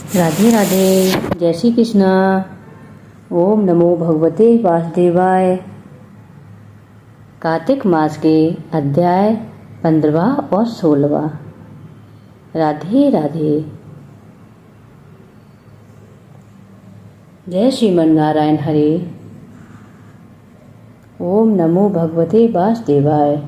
राधे राधे। जय श्री कृष्णा। ओम नमो भगवते वासुदेवाय। कार्तिक मास के अध्याय 15वां और 16वां। राधे राधे। जय श्रीमन नारायण हरे। ओम नमो भगवते वासुदेवाय।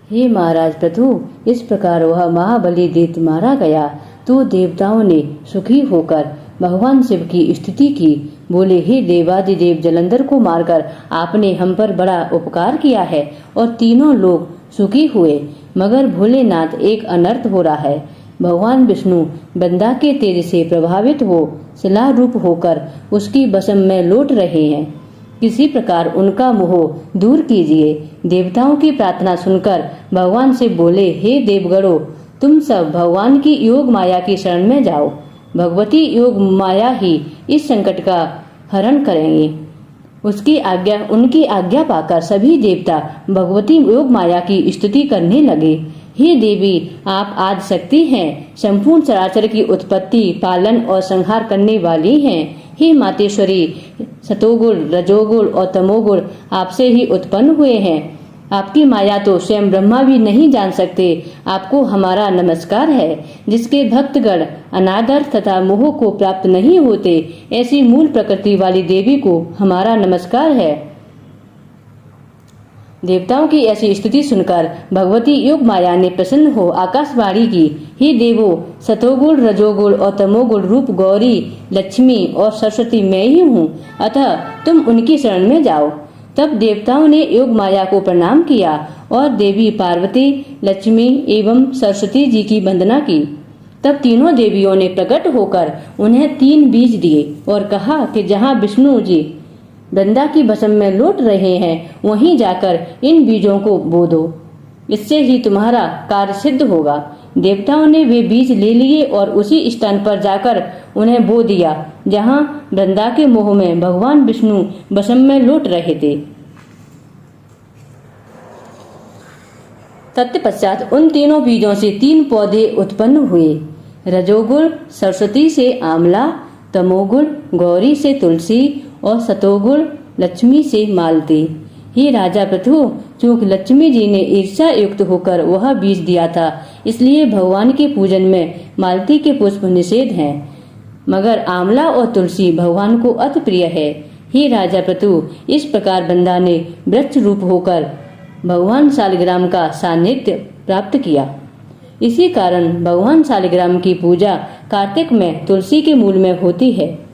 हे महाराज प्रभु, इस प्रकार वह महाबली दैत्य मारा गया तो देवताओं ने सुखी होकर भगवान शिव की स्तुति की। बोले, हे देवादिदेव, जलंधर को मारकर आपने हम पर बड़ा उपकार किया है और तीनों लोग सुखी हुए। मगर भोलेनाथ, एक अनर्थ हो रहा है। भगवान विष्णु बंदा के तेज से प्रभावित हो शिला रूप होकर उसकी बसम में लौट रहे हैं। किसी प्रकार उनका मोह दूर कीजिए। देवताओं की प्रार्थना सुनकर भगवान से बोले, हे देवगणों, तुम सब भगवान की योग माया की शरण में जाओ। भगवती योग माया ही इस संकट का हरण करेंगे। उनकी आज्ञा पाकर सभी देवता भगवती योग माया की स्तुति करने लगे। हे देवी, आप आदि शक्ति हैं, संपूर्ण चराचर की उत्पत्ति, पालन और संहार करने वाली हैं। हे मातेश्वरी, सतोगुण, रजोगुण और तमोगुण आपसे ही उत्पन्न हुए हैं। आपकी माया तो स्वयं ब्रह्मा भी नहीं जान सकते। आपको हमारा नमस्कार है। जिसके भक्तगण अनादर तथा मोह को प्राप्त नहीं होते, ऐसी मूल प्रकृति वाली देवी को हमारा नमस्कार है। देवताओं की ऐसी स्तुति सुनकर भगवती योग माया ने प्रसन्न हो आकाशवाणी की, हे देवो, सतोगुण, रजोगुण और तमोगुण रूप गौरी, लक्ष्मी और सरस्वती मैं ही हूँ, अतः तुम उनकी शरण में जाओ। तब देवताओं ने योग माया को प्रणाम किया और देवी पार्वती, लक्ष्मी एवं सरस्वती जी की वंदना की। तब तीनों देवियों ने प्रकट होकर उन्हें 3 बीज दिए और कहा कि जहाँ विष्णु जी वृंदा की भस्म में लौट रहे हैं, वहीं जाकर इन बीजों को बो दो। इससे ही तुम्हारा कार्य सिद्ध होगा। देवताओं ने वे बीज ले लिए और उसी स्थान पर जाकर उन्हें बो दिया जहां वृंदा के मोह में भगवान विष्णु भस्म में लौट रहे थे। तत्पश्चात उन तीनों बीजों से 3 पौधे उत्पन्न हुए। रजोगुण सरस्वती से आंवला, तमोगुण गौरी से तुलसी और सतोगुण लक्ष्मी से मालती। हे राजा प्रभु, चूंकि लक्ष्मी जी ने ईर्ष्या युक्त होकर वह बीज दिया था, इसलिए भगवान के पूजन में मालती के पुष्प निषेध हैं, मगर आंवला और तुलसी भगवान को अति प्रिय है। हे राजा प्रभु, इस प्रकार बंदा ने वृक्ष रूप होकर भगवान शालिग्राम का सान्निध्य प्राप्त किया। इसी कारण भगवान शालिग्राम की पूजा कार्तिक में तुलसी के मूल में होती है।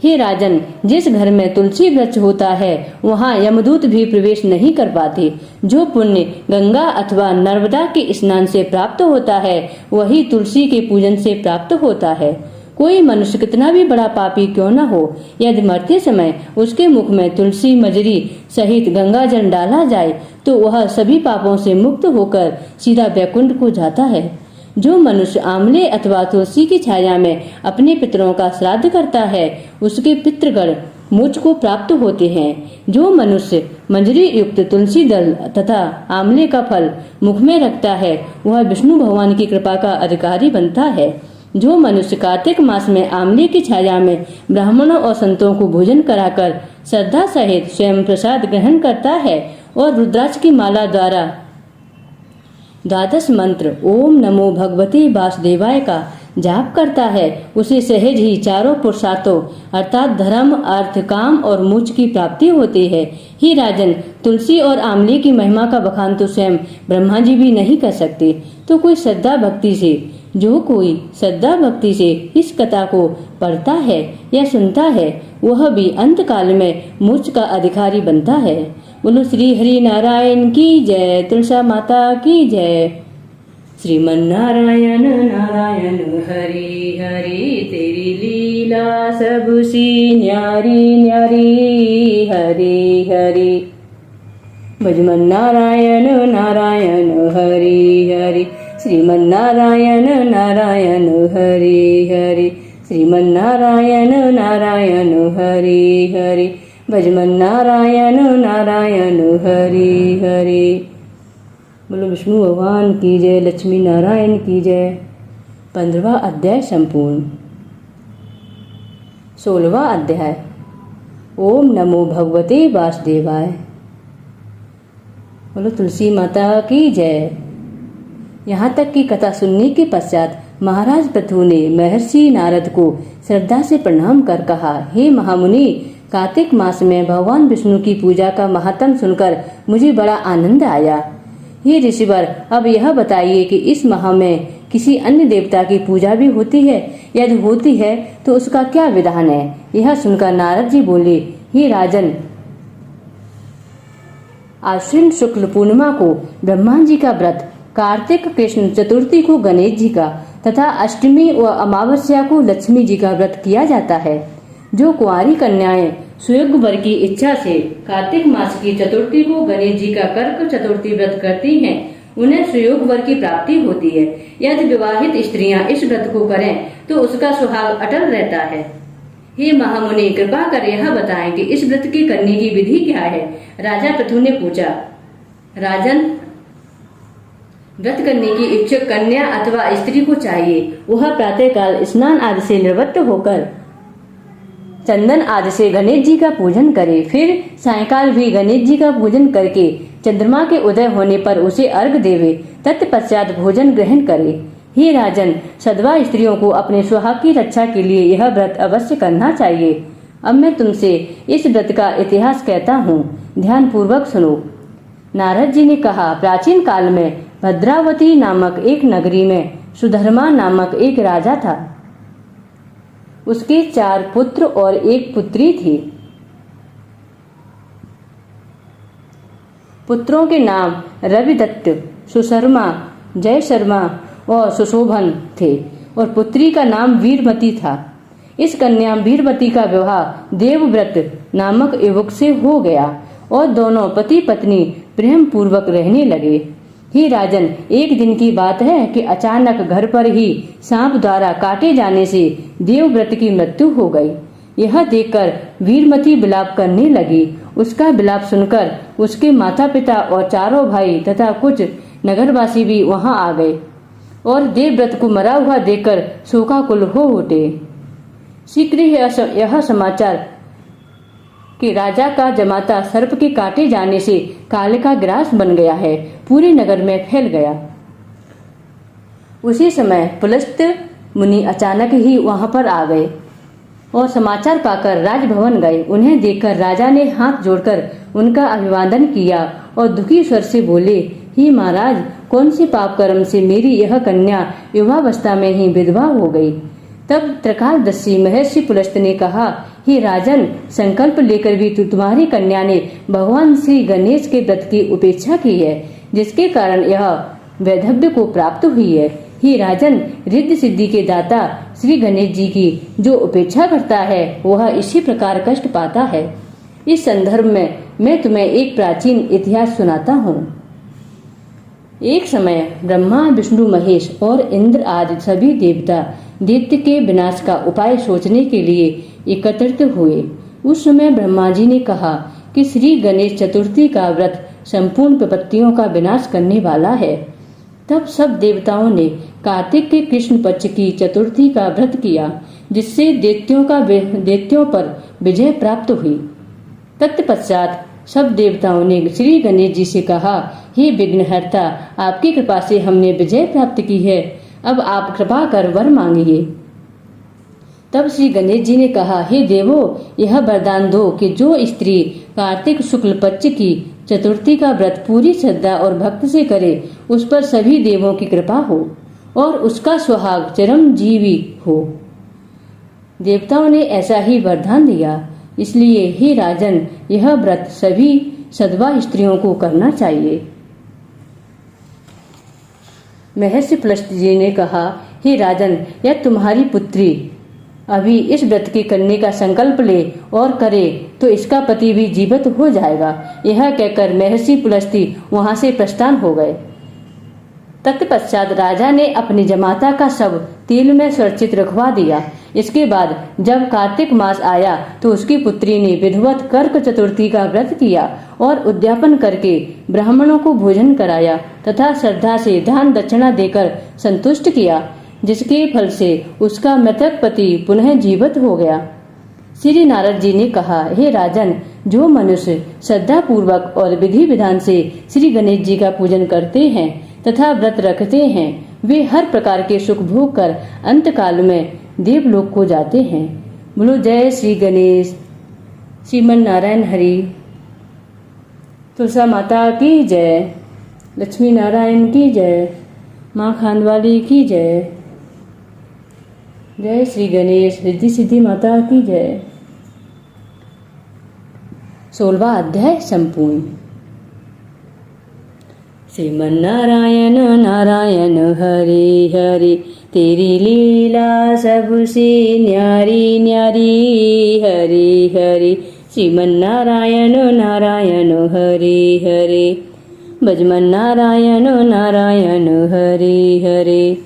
हे राजन, जिस घर में तुलसी वृक्ष होता है वहाँ यमदूत भी प्रवेश नहीं कर पाते। जो पुण्य गंगा अथवा नर्मदा के स्नान से प्राप्त होता है, वही तुलसी के पूजन से प्राप्त होता है। कोई मनुष्य कितना भी बड़ा पापी क्यों न हो, यदि मरते समय उसके मुख में तुलसी मजरी सहित गंगा जल डाला जाए तो वह सभी पापों से मुक्त होकर सीधा वैकुंठ को जाता है। जो मनुष्य आंवले अथवा तुलसी की छाया में अपने पितरों का श्राद्ध करता है, उसके पितृगण मोक्ष को प्राप्त होते हैं। जो मनुष्य मंजरी युक्त तुलसी दल तथा आंवले का फल मुख में रखता है, वह विष्णु भगवान की कृपा का अधिकारी बनता है। जो मनुष्य कार्तिक मास में आंवले की छाया में ब्राह्मणों और संतों को भोजन कराकर श्रद्धा सहित स्वयं प्रसाद ग्रहण करता है और रुद्राक्ष की माला द्वारा 12 मंत्र ओम नमो भगवते वासुदेवाय का जाप करता है, उसे सहज ही चारों पुरुषार्थों अर्थात धर्म, अर्थ, काम और मोक्ष की प्राप्ति होती है। हे राजन, तुलसी और आंवले की महिमा का बखान तो स्वयं ब्रह्मा जी भी नहीं कर सकते। तो कोई श्रद्धा भक्ति से इस कथा को पढ़ता है या सुनता है, वह भी अंत काल में मोक्ष का अधिकारी बनता है। बोलो श्री हरि नारायण की जय। तुलसा माता की जय। श्रीमन नारायण नारायण हरि हरि, तेरी लीला सबसी न्यारी न्यारी, हरि हरि। भजमन नारायण नारायण हरि हरि, श्रीमन नारायण नारायण हरि हरि, श्रीमन नारायण नारायण हरि हरि, भजमन नारायण नारायण हरि हरि। बोलो विष्णु भगवान की जय, लक्ष्मी नारायण की जय। 15वां अध्याय संपूर्ण। 16वां अध्याय। ओम नमो भगवते वासुदेवाय। बोलो तुलसी माता की जय। यहाँ तक की कथा सुनने के पश्चात महाराज पृथु ने महर्षि नारद को श्रद्धा से प्रणाम कर कहा, हे महामुनि, कार्तिक मास में भगवान विष्णु की पूजा का महात्म सुनकर मुझे बड़ा आनंद आया। हे ऋषिवर, अब यह बताइए कि इस माह में किसी अन्य देवता की पूजा भी होती है? यदि होती है तो उसका क्या विधान है? यह सुनकर नारद जी बोले, हे राजन, आश्विन शुक्ल पूर्णिमा को ब्रह्मा जी का व्रत, कार्तिक कृष्ण चतुर्थी को गणेश जी का तथा अष्टमी व अमावस्या को लक्ष्मी जी का व्रत किया जाता है। जो कुंवारी कन्याएं सुयोग्य वर की इच्छा से कार्तिक मास की चतुर्थी को गणेश जी का कर्क चतुर्थी व्रत करती हैं, उन्हें सुयोग वर की प्राप्ति होती है। यदि विवाहित स्त्रियां इस व्रत को करें तो उसका सुहाग अटल रहता है। हे महामुनि, कृपा कर यह बताएं कि इस व्रत के करने की विधि क्या है? राजा पृथु ने पूछा। राजन, व्रत करने की इच्छुक कन्या अथवा स्त्री को चाहिए वह प्रातः काल स्नान आदि से निवृत्त होकर चंदन आदि से गणेश जी का पूजन करे, फिर सायंकाल भी गणेश जी का पूजन करके चंद्रमा के उदय होने पर उसे अर्घ देवे, तत्पश्चात भोजन ग्रहण करे। हे राजन, सद्वा स्त्रियों को अपने सुहाग की रक्षा के लिए यह व्रत अवश्य करना चाहिए। अब मैं तुमसे इस व्रत का इतिहास कहता हूँ, ध्यान पूर्वक सुनो। नारद जी ने कहा, प्राचीन काल में भद्रावती नामक एक नगरी में सुधर्मा नामक एक राजा था। उसके 4 पुत्र और 1 पुत्री थी। पुत्रों के नाम रविदत्त, सुशर्मा, जय शर्मा और सुशोभन थे और पुत्री का नाम वीरमती था। इस कन्या वीरमती का विवाह देवव्रत नामक युवक से हो गया और दोनों पति पत्नी प्रेम पूर्वक रहने लगे। हे राजन, एक दिन की बात है कि अचानक घर पर ही सांप द्वारा काटे जाने से देवव्रत की मृत्यु हो गई। यह देखकर वीरमती विलाप करने लगी। उसका विलाप सुनकर उसके माता पिता और चारों भाई तथा कुछ नगरवासी भी वहां आ गए और देवव्रत को मरा हुआ देखकर शोकाकुल हो उठे। शीघ्र यह समाचार कि राजा का जमाता सर्प के काटे जाने से काले का ग्रास बन गया है, पूरे नगर में फैल गया। उसी समय पुलस्त मुनि अचानक ही वहां पर आ गए और समाचार पाकर राजभवन गए। उन्हें देखकर राजा ने हाथ जोड़कर उनका अभिवादन किया और दुखी स्वर से बोले, हे महाराज, कौन से पाप कर्म से मेरी यह कन्या युवावस्था में ही विधवा हो गई? तब त्रिकालदर्शी महर्षि पुलस्त ने कहा, हे राजन, संकल्प लेकर भी तुम्हारी कन्या ने भगवान श्री गणेश के व्रत की उपेक्षा की है, जिसके कारण यह वैधव्य को प्राप्त हुई है। हे राजन, रिद्धि सिद्धि के दाता श्री गणेश जी की जो उपेक्षा करता है वह इसी प्रकार कष्ट पाता है। इस संदर्भ में मैं तुम्हें एक प्राचीन इतिहास सुनाता हूँ। एक समय ब्रह्मा, विष्णु, महेश और इंद्र आदि सभी देवता दैत्य के विनाश का उपाय सोचने के लिए एकत्रित हुए। उस समय ब्रह्मा जी ने कहा कि श्री गणेश चतुर्थी का व्रत संपूर्ण विपत्तियों का विनाश करने वाला है। तब सब देवताओं ने कार्तिक के कृष्ण पक्ष की चतुर्थी का व्रत किया, जिससे दैत्यों पर विजय प्राप्त हुई। तत्पश्चात सब देवताओं ने श्री गणेश जी से कहा, हे विघ्नहर्ता, आपकी कृपा से हमने विजय प्राप्त की है, अब आप कृपा कर वर मांगिए। तब श्री गणेश जी ने कहा, हे देवो, यह वरदान दो कि जो स्त्री कार्तिक शुक्ल पक्ष की चतुर्थी का व्रत पूरी श्रद्धा और भक्ति से करे, उस पर सभी देवों की कृपा हो और उसका सुहाग चिरंजीवी हो। देवताओं ने ऐसा ही वरदान दिया। इसलिए हे राजन, यह व्रत सभी सद्वा स्त्रियों को करना चाहिए। महर्षि पुलस्त जी ने कहा, हे राजन, यदि तुम्हारी पुत्री अभी इस व्रत के करने का संकल्प ले और करे तो इसका पति भी जीवित हो जाएगा। यह कहकर महर्षि पुलस्ती वहां से प्रस्थान हो गए। तत्पश्चात राजा ने अपनी जमाता का शव तेल में सुरक्षित रखवा दिया। इसके बाद जब कार्तिक मास आया तो उसकी पुत्री ने विधिवत कर्क चतुर्थी का व्रत किया और उद्यापन करके ब्राह्मणों को भोजन कराया तथा श्रद्धा से दान दक्षिणा देकर संतुष्ट किया। जिसके फल से उसका मृतक पति पुनः जीवित हो गया। श्री नारद जी ने कहा, हे राजन, जो मनुष्य श्रद्धा पूर्वक और विधि विधान से श्री गणेश जी का पूजन करते हैं तथा व्रत रखते हैं, वे हर प्रकार के सुख भोग कर अंत काल में देवलोक को जाते हैं। बोलो जय श्री गणेश। श्रीमन नारायण हरि। तुलसा माता की जय। लक्ष्मी नारायण की जय। माँ खानवाली की जय। जय श्री गणेश। रिद्धि सिद्धि माता की जय। 16वां अध्याय संपूर्ण। श्रीमन नारायण नारायण हरे हरे, तेरी लीला सबसे न्यारी न्यारी। हरे हरे श्रीमन नारायण नारायण हरे हरे, भजमन नारायण नारायण हरे हरे।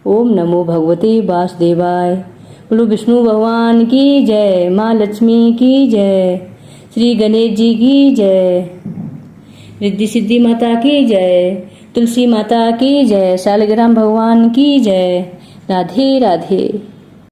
ओम नमो भगवते वासुदेवाय। बोलो विष्णु भगवान की जय। माँ लक्ष्मी की जय। श्री गणेश जी की जय। रिद्धि सिद्धि माता की जय। तुलसी माता की जय। शालिग्राम भगवान की जय। राधे राधे।